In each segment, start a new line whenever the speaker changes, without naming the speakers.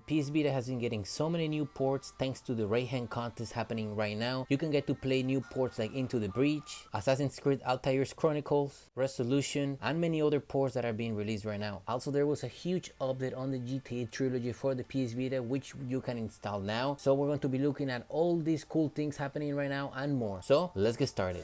PS Vita has been getting so many new ports thanks to the ReiHen contest happening right now. You can get to play new ports like Into the Breach, Assassin's Creed Altair's Chronicles, Resolution, and many other ports that are being released right now. Also, there was a huge update on the GTA Trilogy for the PS Vita, which you can install now. So we're going to be looking at all these cool things happening right now and more. So let's get started.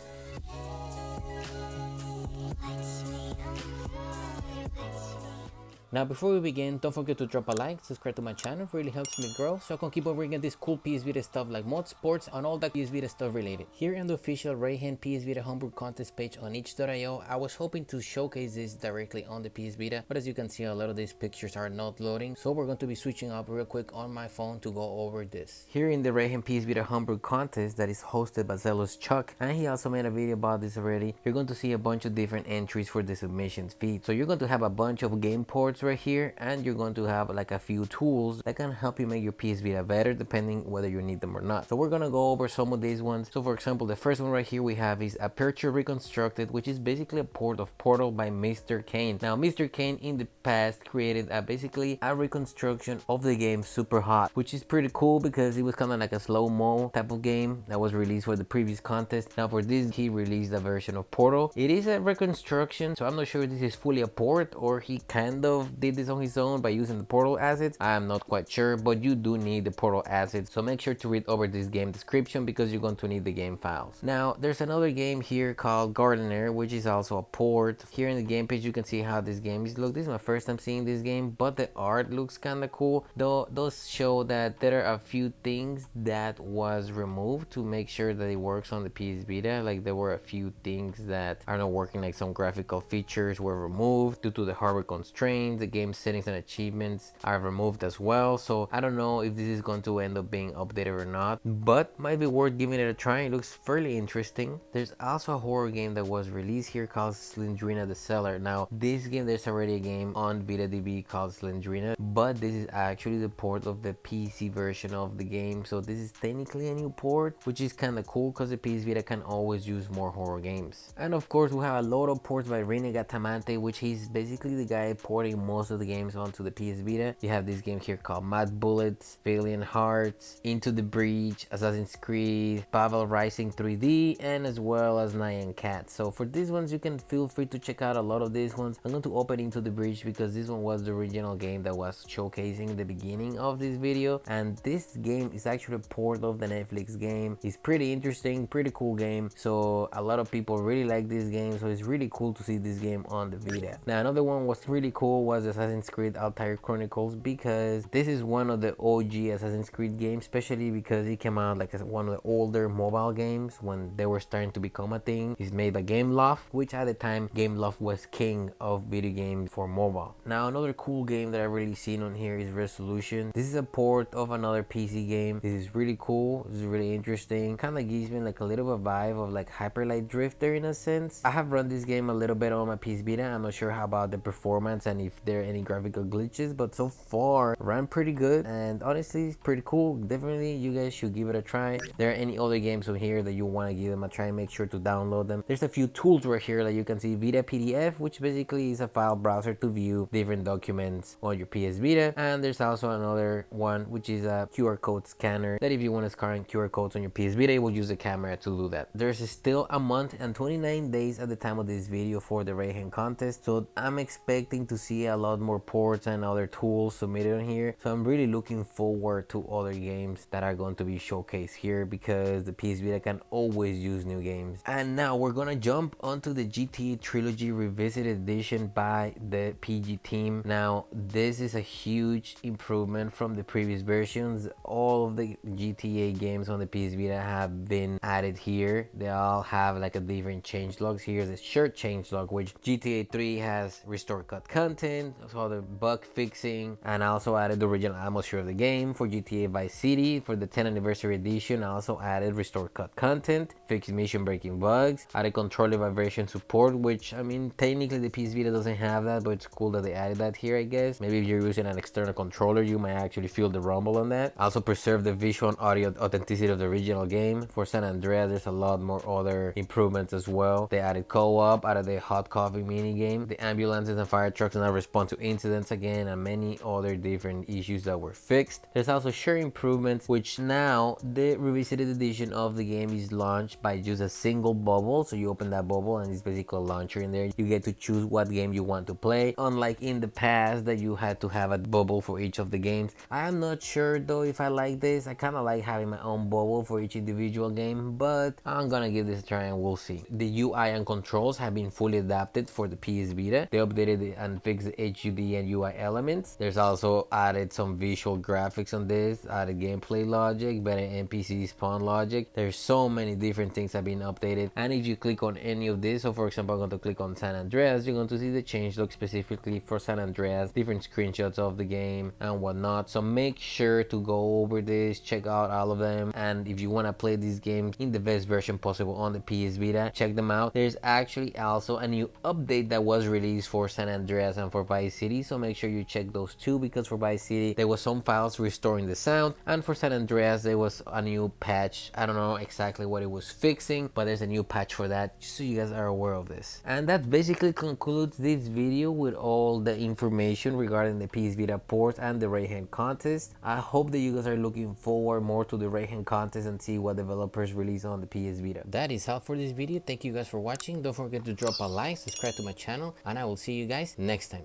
Now before we begin, don't forget to drop a like, subscribe to my channel, it really helps me grow so I can keep on bringing this cool PS Vita stuff like mod sports and all that PS Vita stuff related. Here in the official ReiHen PS Vita Homebrew contest page on itch.io, I was hoping to showcase this directly on the PS Vita, but as you can see a lot of these pictures are not loading, so we're going to be switching up real quick on my phone to go over this. Here in the ReiHen PS Vita Homebrew contest that is hosted by Zealous Chuck, and he also made a video about this already, you're going to see a bunch of different entries for the submissions feed. So you're going to have a bunch of game ports right here, and you're going to have like a few tools that can help you make your PS Vita better depending whether you need them or not. So we're gonna go over some of these ones. So for example, the first one right here we have is Aperture Reconstructed, which is basically a port of Portal by Mr. Kane. Now Mr. Kane in the past created basically a reconstruction of the game Super Hot, which is pretty cool because it was kind of like a slow-mo type of game that was released for the previous contest. Now for this he released a version of Portal. It is a reconstruction, so I'm not sure if this is fully a port or he kind of did this on his own by using the Portal assets. I am not quite sure, but you do need the Portal assets, so make sure to read over this game description because you're going to need the game files. Now there's another game here called Gardener, which is also a port. Here in the game page you can see how this game is. Look, this is my first time seeing this game, but the art looks kind of cool, though those show that there are a few things that was removed to make sure that it works on the PS Vita. Like there were a few things that are not working, like some graphical features were removed due to the hardware constraints. The game settings and achievements are removed as well, so I don't know if this is going to end up being updated or not, but might be worth giving it a try. It looks fairly interesting. There's also a horror game that was released here called Slendrina the Cellar. Now this game, there's already a game on VitaDB called Slendrina, but this is actually the port of the PC version of the game, so this is technically a new port, which is kind of cool because the PS Vita can always use more horror games. And of course we have a lot of ports by Renegade Tamante, which he's basically the guy porting most of the games onto the PS Vita. You have this game here called Mad Bullets, Valiant Hearts, Into the Breach, Assassin's Creed, Pavel Rising 3D, and as well as Nyan Cat. So for these ones you can feel free to check out a lot of these ones. I'm going to open Into the Breach because this one was the original game that was showcasing the beginning of this video, and this game is actually a port of the Netflix game. It's pretty interesting, pretty cool game, so a lot of people really like this game, so it's really cool to see this game on the Vita. Now another one was really cool was Assassin's Creed Altair Chronicles, because this is one of the OG Assassin's Creed games, especially because it came out like one of the older mobile games when they were starting to become a thing. It's made by Gameloft, which at the time Gameloft was king of video games for mobile. Now another cool game that I really seen on here is Resolution. This is a port of another PC game. This is really cool. This is really interesting. Kind of gives me like a little bit of a vibe of like Hyper Light Drifter in a sense. I have run this game a little bit on my PS Vita. I'm not sure how about the performance and if there are any graphical glitches, but so far ran pretty good, and honestly it's pretty cool. Definitely you guys should give it a try. If there are any other games on here that you want to give them a try, make sure to download them. There's a few tools right here that you can see. Vita PDF, which basically is a file browser to view different documents on your PS Vita, and there's also another one which is a QR code scanner that if you want to scan QR codes on your PS Vita, it will use the camera to do that. There's still a month and 29 days at the time of this video for the ReiHen contest, so I'm expecting to see a lot more ports and other tools submitted on here, so I'm really looking forward to other games that are going to be showcased here because the PS Vita can always use new games. And now we're gonna jump onto the GTA Trilogy Revisited Edition by the PG team. Now this is a huge improvement from the previous versions. All of the GTA games on the PS Vita have been added here. They all have like a different change logs. Here's a shirt change log, which GTA 3 has restore cut content, so the bug fixing, and I also added the original atmosphere of the game. For GTA Vice City, for the 10th anniversary edition, I also added restore cut content, fixed mission breaking bugs, added controller vibration support, which I mean technically the PS Vita doesn't have that, but it's cool that they added that here. I guess maybe if you're using an external controller you might actually feel the rumble on that. Also preserve the visual and audio authenticity of the original game. For San Andreas there's a lot more other improvements as well. They added co-op, added the hot coffee mini game, the ambulances and fire trucks are now respond to incidents again, and many other different issues that were fixed. There's also share improvements, which now the revisited edition of the game is launched by just a single bubble. So you open that bubble and it's basically a launcher in there. You get to choose what game you want to play, unlike in the past that you had to have a bubble for each of the games. I am not sure though if I like this. I kind of like having my own bubble for each individual game, but I'm gonna give this a try and we'll see. The UI and controls have been fully adapted for the PS Vita. They updated and fixed the HUD and UI elements. There's also added some visual graphics on this, added gameplay logic, better NPC spawn logic. There's so many different things have been updated, and if you click on any of this, so for example I'm going to click on San Andreas, you're going to see the change look specifically for San Andreas, different screenshots of the game and whatnot. So make sure to go over this, check out all of them, and if you want to play these games in the best version possible on the PS Vita, check them out. There's actually also a new update that was released for San Andreas and for Vice City, so make sure you check those two, because for Vice City there was some files restoring the sound, and for San Andreas there was a new patch. I don't know exactly what it was fixing, but there's a new patch for that, just so you guys are aware of this. And that basically concludes this video with all the information regarding the PS Vita port and the ReiHen contest. I hope that you guys are looking forward more to the ReiHen contest and see what developers release on the PS Vita. That is all for this video. Thank you guys for watching. Don't forget to drop a like, subscribe to my channel, and I will see you guys next time.